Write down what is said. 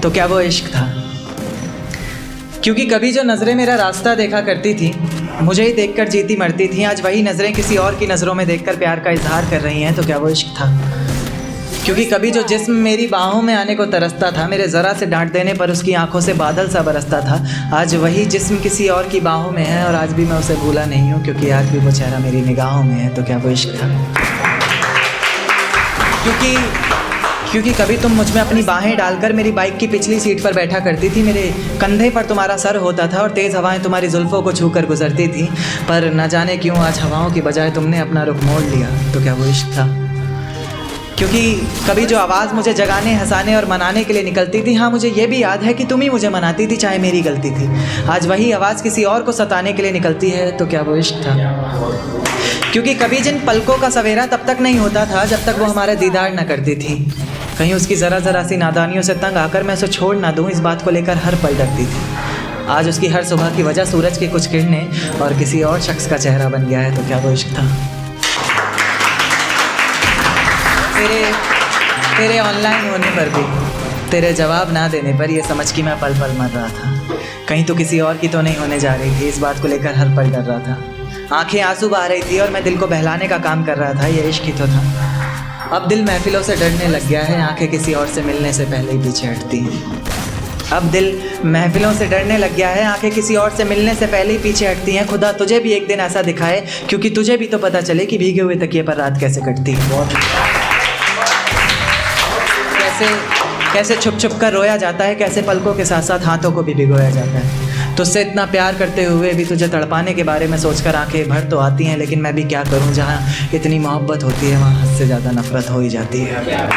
तो क्या वो इश्क था? क्योंकि कभी जो नज़रें मेरा रास्ता देखा करती थी, मुझे ही देखकर जीती मरती थी, आज वही नज़रें किसी और की नज़रों में देखकर प्यार का इजहार कर रही हैं। तो क्या वो इश्क था? क्योंकि कभी जो जिस्म मेरी बाहों में आने को तरसता था, मेरे ज़रा से डांट देने पर उसकी आंखों से बादल सा बरसता था, आज वही जिस्म किसी और की बाहों में है और आज भी मैं उसे भूला नहीं हूँ, क्योंकि आज भी वो चेहरा मेरी निगाहों में है। तो क्या वो इश्क था? क्योंकि कभी तुम मुझ में अपनी बाहें डालकर मेरी बाइक की पिछली सीट पर बैठा करती थी, मेरे कंधे पर तुम्हारा सर होता था और तेज़ हवाएं तुम्हारी जुल्फ़ों को छूकर गुजरती थी, पर न जाने क्यों आज हवाओं की बजाय तुमने अपना रुख मोड़ लिया। तो क्या वो इश्क था? क्योंकि कभी जो आवाज़ मुझे जगाने, हंसाने और मनाने के लिए निकलती थी, हाँ मुझे ये भी याद है कि तुम ही मुझे मनाती थी, चाहे मेरी गलती थी, आज वही आवाज़ किसी और को सताने के लिए निकलती है। तो क्या वो इश्क था? क्योंकि कभी जिन पलकों का सवेरा तब तक नहीं होता था जब तक वो हमारा दीदार न करती थी, कहीं उसकी ज़रा सी नादानियों से तंग आकर मैं उसे छोड़ ना दूँ, इस बात को लेकर हर पल डरती थी। आज उसकी हर सुबह की वजह सूरज की कुछ किरणें और किसी और शख्स का चेहरा बन गया है। तो क्या वो इश्क था? तेरे ऑनलाइन होने पर भी, तेरे जवाब ना देने पर ये समझ कि मैं पल पल मर रहा था, कहीं तो किसी और की तो नहीं होने जा रही थी, इस बात को लेकर हर पल डर रहा था। आंखें आंसू बहा रही थी और मैं दिल को बहलाने का काम कर रहा था, ये इश्क ही तो था। अब दिल महफिलों से डरने लग गया है, आंखें किसी और से मिलने से पहले ही पीछे हटती हैं। अब दिल महफिलों से डरने लग गया है, आंखें किसी और से मिलने से पहले ही पीछे हटती हैं। खुदा तुझे भी एक दिन ऐसा दिखाए, क्योंकि तुझे भी तो पता चले कि भीगे हुए तकिए पर रात कैसे कटती है। कैसे छुप छुप कर रोया जाता है, कैसे पलकों के साथ साथ हाथों को भी भिगोया जाता है। तुझसे इतना प्यार करते हुए भी तुझे तड़पाने के बारे में सोचकर आंखें भर तो आती हैं, लेकिन मैं भी क्या करूं, जहां इतनी मोहब्बत होती है वहां हद से ज़्यादा नफरत हो ही जाती है।